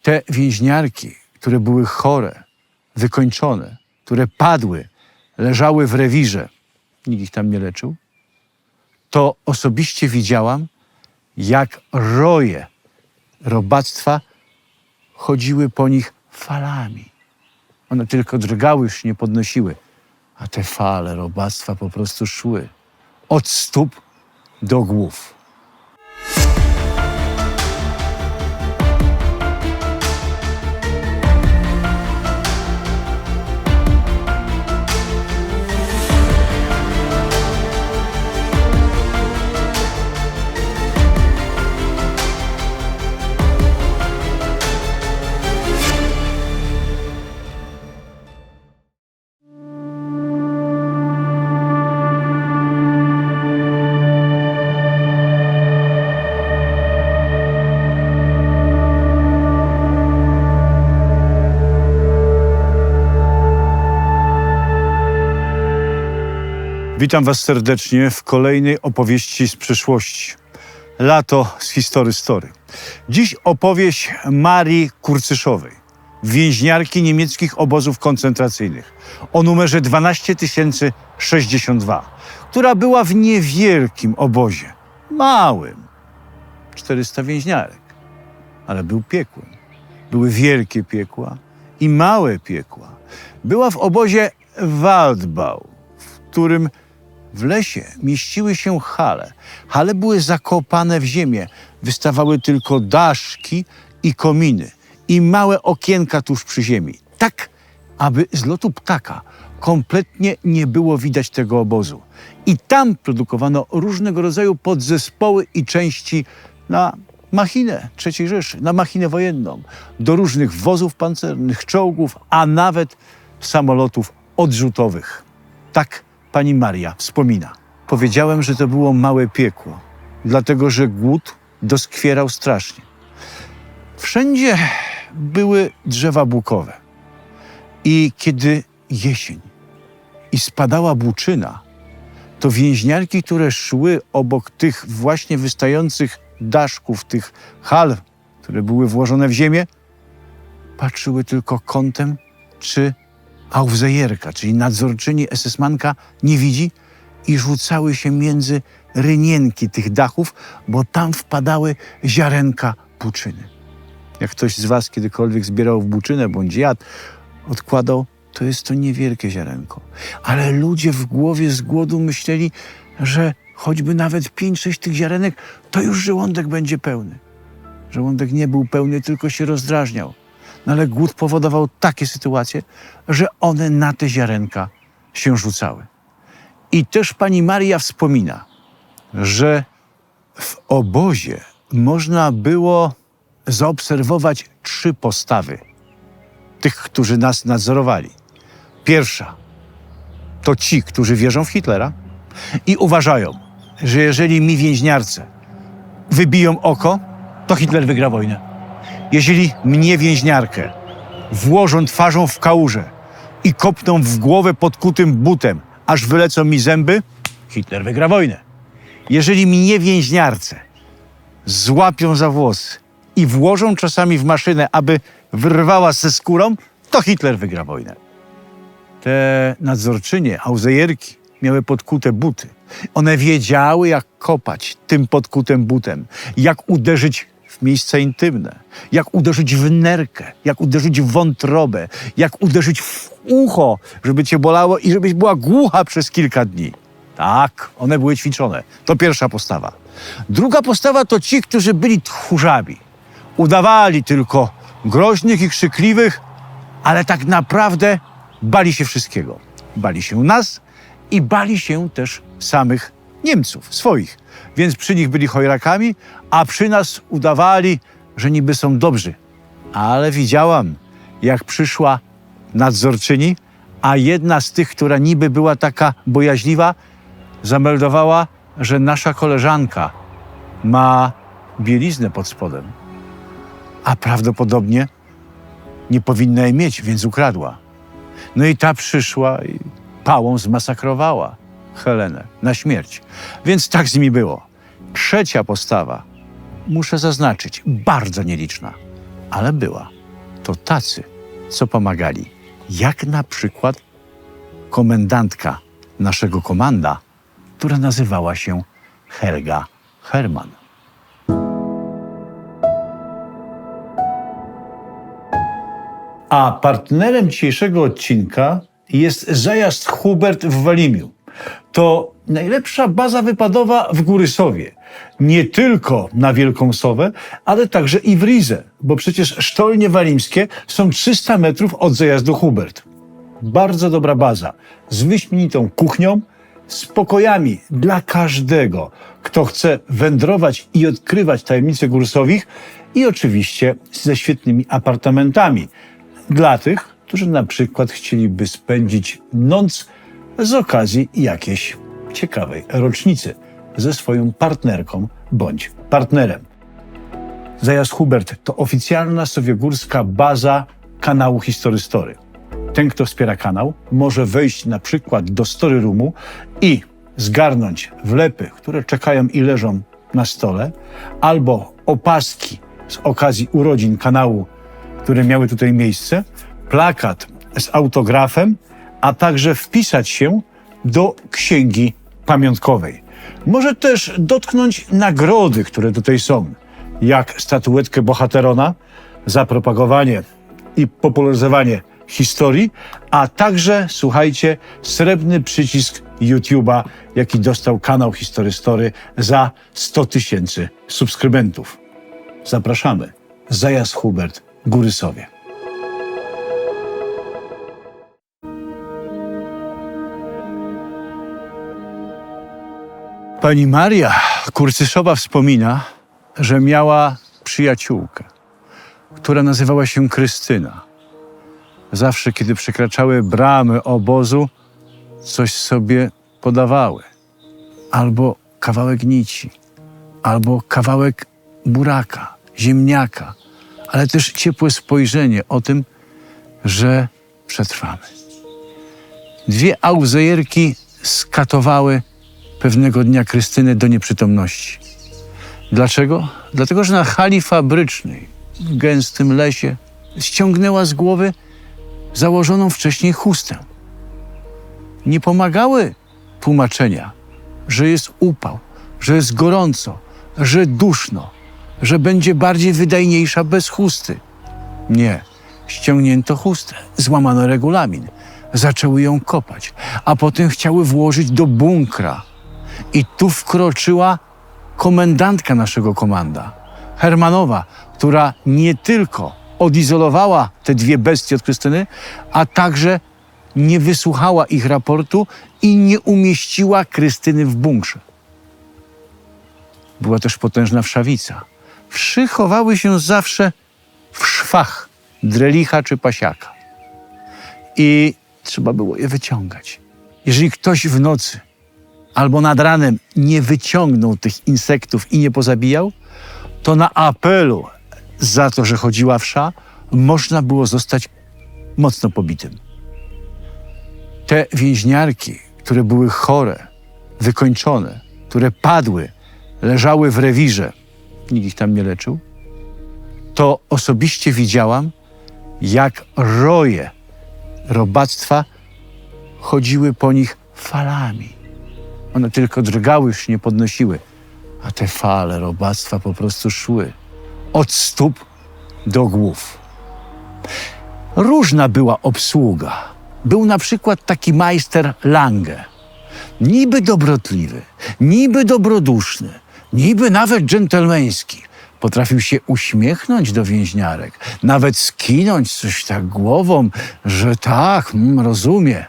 Te więźniarki, które były chore, wykończone, które padły, leżały w rewirze, nikt ich tam nie leczył, to osobiście widziałam, jak roje robactwa chodziły po nich falami. One tylko drgały, już się nie podnosiły, a te fale robactwa po prostu szły od stóp do głów. Witam Was serdecznie w kolejnej opowieści z przeszłości. Lato z History Story. Dziś opowieść Marii Kurcyszowej, więźniarki niemieckich obozów koncentracyjnych o numerze 12062, która była w niewielkim obozie, małym, 400 więźniarek, ale był piekłem. Były wielkie piekła i małe piekła. Była w obozie Waldbau, w którym w lesie mieściły się hale. Hale były zakopane w ziemię. Wystawały tylko daszki i kominy i małe okienka tuż przy ziemi. Tak, aby z lotu ptaka kompletnie nie było widać tego obozu. I tam produkowano różnego rodzaju podzespoły i części na machinę III Rzeszy, na machinę wojenną, do różnych wozów pancernych, czołgów, a nawet samolotów odrzutowych. Tak pani Maria wspomina. Powiedziałem, że to było małe piekło, dlatego że głód doskwierał strasznie. Wszędzie były drzewa bukowe. I kiedy jesień i spadała buczyna, to więźniarki, które szły obok tych właśnie wystających daszków, tych hal, które były włożone w ziemię, patrzyły tylko kątem, czy Aufseherka, czyli nadzorczyni SS-manka, nie widzi i rzucały się między rynienki tych dachów, bo tam wpadały ziarenka buczyny. Jak ktoś z Was kiedykolwiek zbierał w buczynę bądź jadł, odkładał, to jest to niewielkie ziarenko. Ale ludzie w głowie z głodu myśleli, że choćby nawet 5-6 tych ziarenek, to już żołądek będzie pełny. Żołądek nie był pełny, tylko się rozdrażniał. No ale głód powodował takie sytuacje, że one na te ziarenka się rzucały. I też pani Maria wspomina, że w obozie można było zaobserwować 3 postawy tych, którzy nas nadzorowali. Pierwsza to ci, którzy wierzą w Hitlera i uważają, że jeżeli mi więźniarce wybiją oko, to Hitler wygra wojnę. Jeżeli mnie więźniarkę włożą twarzą w kałużę i kopną w głowę podkutym butem, aż wylecą mi zęby, Hitler wygra wojnę. Jeżeli mnie więźniarce złapią za włosy i włożą czasami w maszynę, aby wyrwała ze skórą, to Hitler wygra wojnę. Te nadzorczynie, Aufseherki, miały podkute buty. One wiedziały, jak kopać tym podkutym butem, jak uderzyć w miejsca intymne, jak uderzyć w nerkę, jak uderzyć w wątrobę, jak uderzyć w ucho, żeby cię bolało i żebyś była głucha przez kilka dni. Tak, one były ćwiczone. To pierwsza postawa. Druga postawa to ci, którzy byli tchórzami. Udawali tylko groźnych i krzykliwych, ale tak naprawdę bali się wszystkiego. Bali się nas i bali się też samych Niemców, swoich. Więc przy nich byli chojrakami, a przy nas udawali, że niby są dobrzy. Ale widziałam, jak przyszła nadzorczyni, a jedna z tych, która niby była taka bojaźliwa, zameldowała, że nasza koleżanka ma bieliznę pod spodem, a prawdopodobnie nie powinna jej mieć, więc ukradła. No i ta przyszła i pałą zmasakrowała Helenę na śmierć. Więc tak z nimi było. Trzecia postawa, muszę zaznaczyć, bardzo nieliczna, ale była. to tacy, co pomagali. Jak na przykład komendantka naszego komanda, która nazywała się Helga Herman. A partnerem dzisiejszego odcinka jest Zajazd Hubert w Walimiu. To najlepsza baza wypadowa w Górysowie. Nie tylko na Wielką Sowę, ale także i w Rizę, bo przecież Sztolnie Walimskie są 300 metrów od Zajazdu Hubert. Bardzo dobra baza, z wyśmienitą kuchnią, z pokojami dla każdego, kto chce wędrować i odkrywać tajemnice Górsowich i oczywiście ze świetnymi apartamentami dla tych, którzy na przykład chcieliby spędzić noc z okazji jakiejś ciekawej rocznicy ze swoją partnerką bądź partnerem. Zajazd Hubert to oficjalna sowiegórska baza kanału History Story. Ten, kto wspiera kanał, może wejść na przykład do Story Roomu i zgarnąć wlepy, które czekają i leżą na stole, albo opaski z okazji urodzin kanału, które miały tutaj miejsce, plakat z autografem, a także wpisać się do księgi pamiątkowej. Może też dotknąć nagrody, które tutaj są, jak statuetkę Bohaterona za propagowanie i popularyzowanie historii, a także, słuchajcie, srebrny przycisk YouTube'a, jaki dostał kanał History Story za 100 000 subskrybentów. Zapraszamy. Zajazd Hubert, Górysowie. Pani Maria Kurcyszowa wspomina, że miała przyjaciółkę, która nazywała się Krystyna. Zawsze, kiedy przekraczały bramy obozu, coś sobie podawały. Albo kawałek nici, albo kawałek buraka, ziemniaka, ale też ciepłe spojrzenie o tym, że przetrwamy. Dwie auzejerki skatowały pewnego dnia Krystynę do nieprzytomności. Dlaczego? Dlatego, że na hali fabrycznej, w gęstym lesie, ściągnęła z głowy założoną wcześniej chustę. Nie pomagały tłumaczenia, że jest upał, że jest gorąco, że duszno, że będzie bardziej wydajniejsza bez chusty. Nie. Ściągnięto chustę, złamano regulamin, zaczęły ją kopać, a potem chciały włożyć do bunkra. I tu wkroczyła komendantka naszego komanda, Hermanowa, która nie tylko odizolowała te dwie bestie od Krystyny, a także nie wysłuchała ich raportu i nie umieściła Krystyny w bunkrze. Była też potężna wszawica. Wszy chowały się zawsze w szwach drelicha czy pasiaka. I trzeba było je wyciągać. Jeżeli ktoś w nocy albo nad ranem nie wyciągnął tych insektów i nie pozabijał, to na apelu za to, że chodziła wsza, można było zostać mocno pobitym. Te więźniarki, które były chore, wykończone, które padły, leżały w rewirze, nikt ich tam nie leczył, to osobiście widziałam, jak roje robactwa chodziły po nich falami. One tylko drgały, już nie podnosiły, a te fale robactwa po prostu szły od stóp do głów. Różna była obsługa. Był na przykład taki majster Lange. Niby dobrotliwy, niby dobroduszny, niby nawet dżentelmeński. Potrafił się uśmiechnąć do więźniarek, nawet skinąć coś tak głową, że tak, rozumie.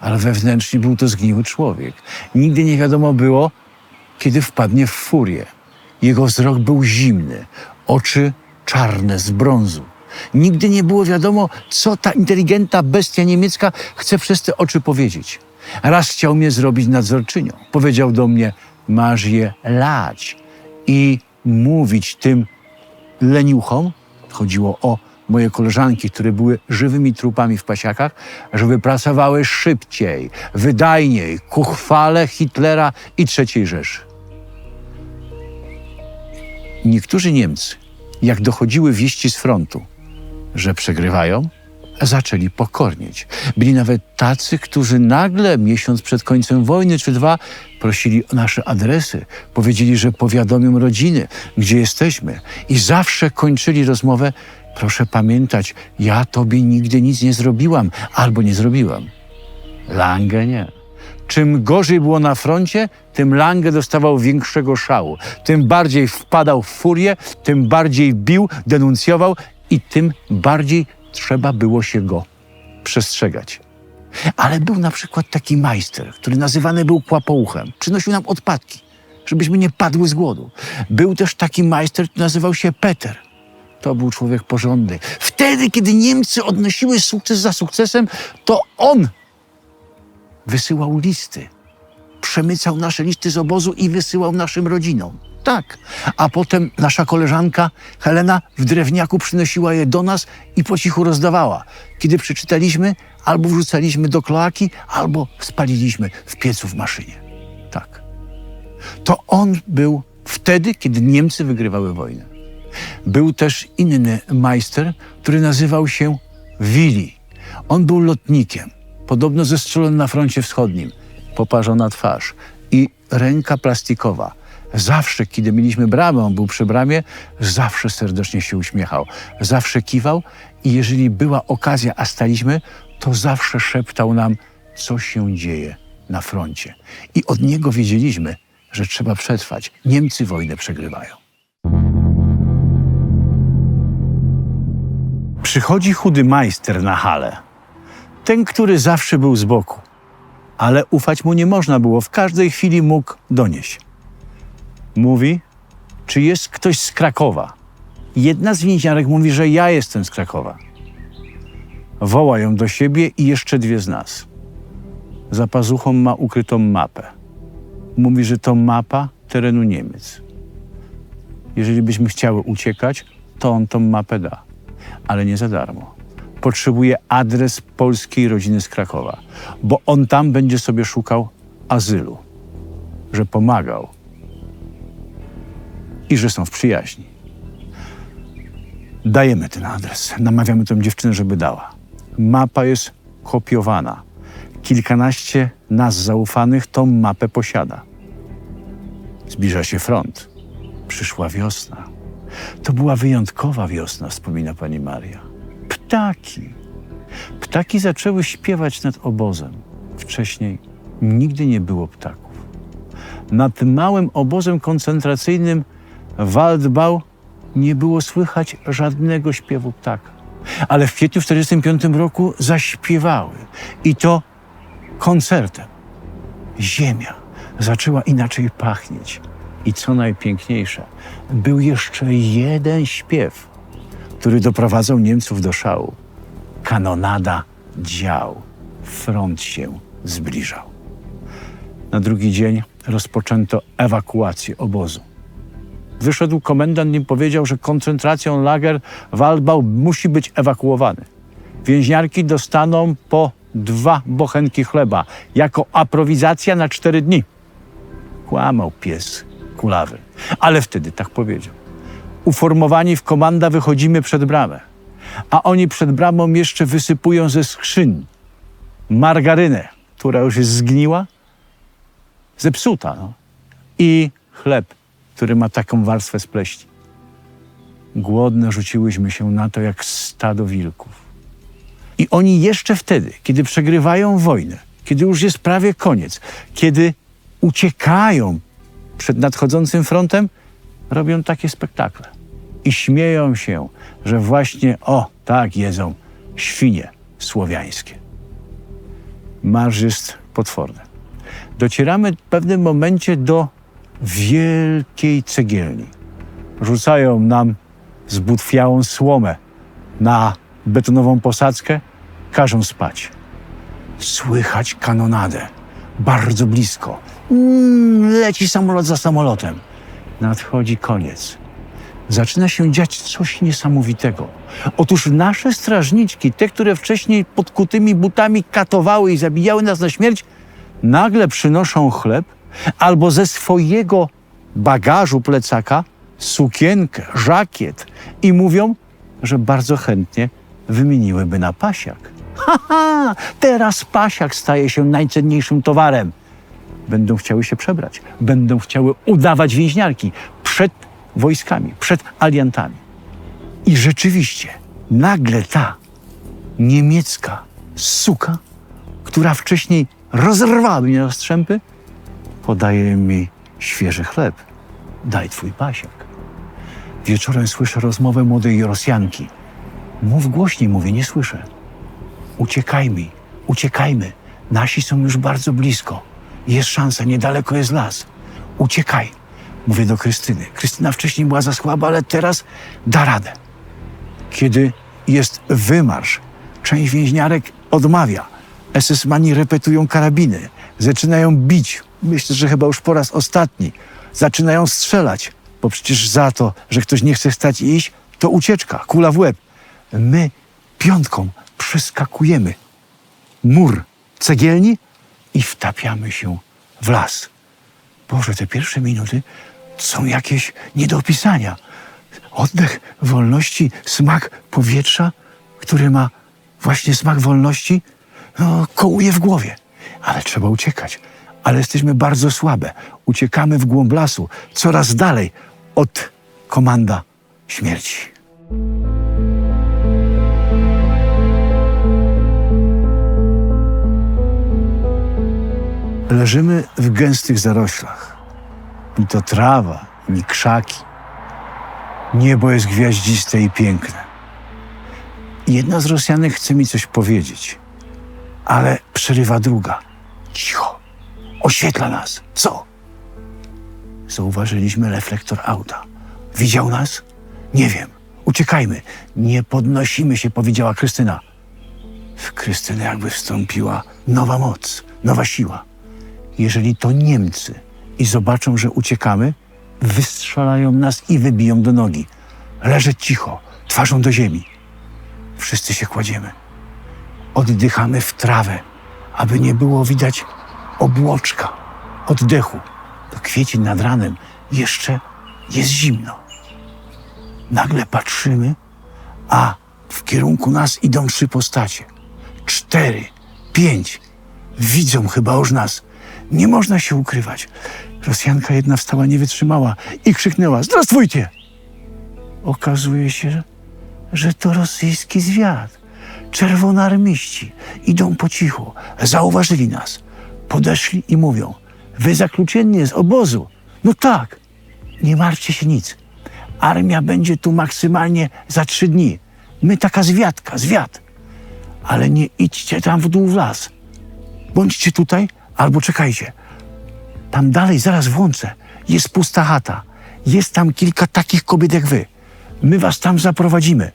Ale wewnętrznie był to zgniły człowiek. Nigdy nie wiadomo było, kiedy wpadnie w furię. Jego wzrok był zimny, oczy czarne z brązu. Nigdy nie było wiadomo, co ta inteligentna bestia niemiecka chce przez te oczy powiedzieć. Raz chciał mnie zrobić nadzorczynią. Powiedział do mnie, masz je lać i mówić tym leniuchom, chodziło o moje koleżanki, które były żywymi trupami w pasiakach, żeby pracowały szybciej, wydajniej, ku chwale Hitlera i III Rzeszy. Niektórzy Niemcy, jak dochodziły wieści z frontu, że przegrywają, zaczęli pokornieć. Byli nawet tacy, którzy nagle, miesiąc przed końcem wojny czy dwa, prosili o nasze adresy. Powiedzieli, że powiadomią rodziny, gdzie jesteśmy. I zawsze kończyli rozmowę: proszę pamiętać, ja tobie nigdy nic nie zrobiłam albo nie zrobiłam. Lange nie. Czym gorzej było na froncie, tym Lange dostawał większego szału. Tym bardziej wpadał w furię, tym bardziej bił, denuncjował i tym bardziej trzeba było się go przestrzegać. Ale był na przykład taki majster, który nazywany był Kłapouchem. Przynosił nam odpadki, żebyśmy nie padły z głodu. Był też taki majster, który nazywał się Peter. To był człowiek porządny. Wtedy, kiedy Niemcy odnosiły sukces za sukcesem, to on wysyłał listy. Przemycał nasze listy z obozu i wysyłał naszym rodzinom. Tak. A potem nasza koleżanka Helena w drewniaku przynosiła je do nas i po cichu rozdawała. Kiedy przeczytaliśmy, albo wrzucaliśmy do kloaki, albo spaliliśmy w piecu w maszynie. Tak. To on był wtedy, kiedy Niemcy wygrywały wojnę. Był też inny majster, który nazywał się Willi. On był lotnikiem, podobno zestrzelony na froncie wschodnim. Poparzona twarz i ręka plastikowa. Zawsze, kiedy mieliśmy bramę, on był przy bramie, zawsze serdecznie się uśmiechał. Zawsze kiwał i jeżeli była okazja, a staliśmy, to zawsze szeptał nam, co się dzieje na froncie. I od niego wiedzieliśmy, że trzeba przetrwać. Niemcy wojnę przegrywają. Przychodzi chudy majster na halę. Ten, który zawsze był z boku. Ale ufać mu nie można było. W każdej chwili mógł donieść. Mówi, czy jest ktoś z Krakowa. Jedna z więźniarek mówi, że ja jestem z Krakowa. Woła ją do siebie i jeszcze dwie z nas. Za pazuchą ma ukrytą mapę. Mówi, że to mapa terenu Niemiec. Jeżeli byśmy chciały uciekać, to on tą mapę da. Ale nie za darmo. Potrzebuje adres polskiej rodziny z Krakowa, bo on tam będzie sobie szukał azylu, że pomagał i że są w przyjaźni. Dajemy ten adres, namawiamy tę dziewczynę, żeby dała. Mapa jest kopiowana. Kilkanaście nas zaufanych tą mapę posiada. Zbliża się front. Przyszła wiosna. To była wyjątkowa wiosna, wspomina pani Maria. Ptaki zaczęły śpiewać nad obozem. Wcześniej nigdy nie było ptaków. Nad małym obozem koncentracyjnym Waldbau nie było słychać żadnego śpiewu ptaka. Ale w kwietniu 1945 roku zaśpiewały. I to koncertem. Ziemia zaczęła inaczej pachnieć. I co najpiękniejsze, był jeszcze jeden śpiew, który doprowadzał Niemców do szału. Kanonada dział. Front się zbliżał. Na drugi dzień rozpoczęto ewakuację obozu. Wyszedł komendant i powiedział, że koncentracją lager Waldbau musi być ewakuowany. Więźniarki dostaną po 2 bochenki chleba jako aprowizacja na 4 dni. Kłamał pies kulawy, ale wtedy tak powiedział. Uformowani w komanda wychodzimy przed bramę, a oni przed bramą jeszcze wysypują ze skrzyń margarynę, która już jest zgniła, zepsuta, i chleb, który ma taką warstwę spleśni. Głodne rzuciłyśmy się na to jak stado wilków. I oni jeszcze wtedy, kiedy przegrywają wojnę, kiedy już jest prawie koniec, kiedy uciekają przed nadchodzącym frontem, robią takie spektakle. I śmieją się, że właśnie, tak jedzą świnie słowiańskie. Marsz jest potworny. Docieramy w pewnym momencie do wielkiej cegielni. Rzucają nam zbutwiałą słomę na betonową posadzkę, każą spać. Słychać kanonadę. Bardzo blisko. Leci samolot za samolotem. Nadchodzi koniec. Zaczyna się dziać coś niesamowitego. Otóż nasze strażniczki, te, które wcześniej podkutymi butami katowały i zabijały nas na śmierć, nagle przynoszą chleb albo ze swojego bagażu plecaka sukienkę, żakiet i mówią: że bardzo chętnie wymieniłyby na pasiak. Ha! Teraz pasiak staje się najcenniejszym towarem. Będą chciały się przebrać, będą chciały udawać więźniarki przed wojskami, przed aliantami. I rzeczywiście nagle ta niemiecka suka, która wcześniej rozrwała mnie na strzępy, podaje mi świeży chleb. Daj twój pasiak. Wieczorem słyszę rozmowę młodej Rosjanki. Mów głośniej, mówię, nie słyszę. Uciekajmy, uciekajmy. Nasi są już bardzo blisko. Jest szansa, niedaleko jest las. Uciekaj. Mówię do Krystyny. Krystyna wcześniej była za słaba, ale teraz da radę. Kiedy jest wymarsz, część więźniarek odmawia. SS-mani repetują karabiny. Zaczynają bić. Myślę, że chyba już po raz ostatni. Zaczynają strzelać, bo przecież za to, że ktoś nie chce stać i iść, to ucieczka, kula w łeb. My piątką przeskakujemy mur cegielni i wtapiamy się w las. Boże, te pierwsze minuty są jakieś nie do opisania. Oddech wolności, smak powietrza, który ma właśnie smak wolności, kołuje w głowie. Ale trzeba uciekać. Ale jesteśmy bardzo słabe. Uciekamy w głąb lasu, coraz dalej od komanda śmierci. Leżymy w gęstych zaroślach. Ni to trawa, ni krzaki. Niebo jest gwiaździste i piękne. Jedna z Rosjanek chce mi coś powiedzieć, ale przerywa druga. Cicho, oświetla nas. Co? Zauważyliśmy reflektor auta. Widział nas? Nie wiem. Uciekajmy. Nie podnosimy się, powiedziała Krystyna. W Krystynę jakby wstąpiła nowa moc, nowa siła. Jeżeli to Niemcy i zobaczą, że uciekamy, wystrzelają nas i wybiją do nogi. Leżeć cicho, twarzą do ziemi. Wszyscy się kładziemy. Oddychamy w trawę, aby nie było widać obłoczka oddechu. To kwiecień nad ranem, jeszcze jest zimno. Nagle patrzymy, a w kierunku nas idą 3 postacie. 4, 5. Widzą chyba już nas. Nie można się ukrywać. Rosjanka jedna wstała, nie wytrzymała i krzyknęła: Zdrastwujcie! Okazuje się, że to rosyjski zwiad. Czerwonoarmiści idą po cichu. Zauważyli nas. Podeszli i mówią: wy zakluczeni z obozu. No tak, nie martwcie się nic. Armia będzie tu maksymalnie za 3 dni. My taka zwiad. Ale nie idźcie tam w dół w las. Bądźcie tutaj albo czekajcie. Tam dalej, zaraz w łące, jest pusta chata. Jest tam kilka takich kobiet jak wy. My was tam zaprowadzimy.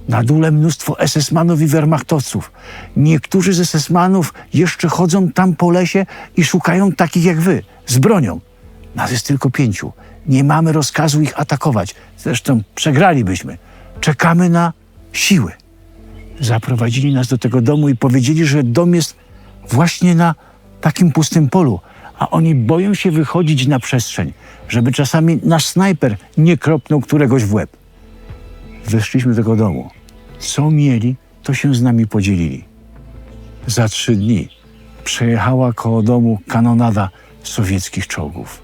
Na dole mnóstwo SS-manów i wehrmachtowców. Niektórzy z SS-manów jeszcze chodzą tam po lesie i szukają takich jak wy, z bronią. Nas jest tylko 5. Nie mamy rozkazu ich atakować. Zresztą przegralibyśmy. Czekamy na siły. Zaprowadzili nas do tego domu i powiedzieli, że dom jest właśnie na takim pustym polu, a oni boją się wychodzić na przestrzeń, żeby czasami nasz snajper nie kropnął któregoś w łeb. Weszliśmy do tego domu. Co mieli, to się z nami podzielili. Za 3 dni przejechała koło domu kanonada sowieckich czołgów.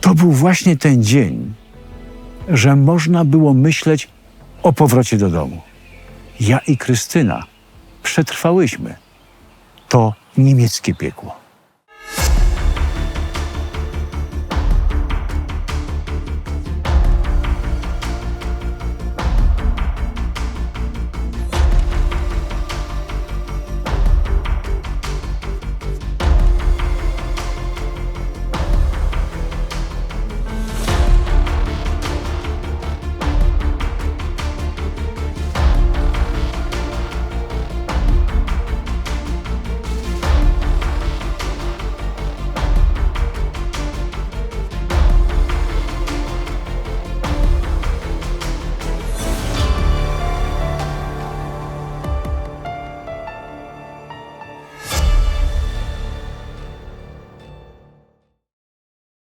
To był właśnie ten dzień, że można było myśleć o powrocie do domu. Ja i Krystyna przetrwałyśmy to niemieckie piekło.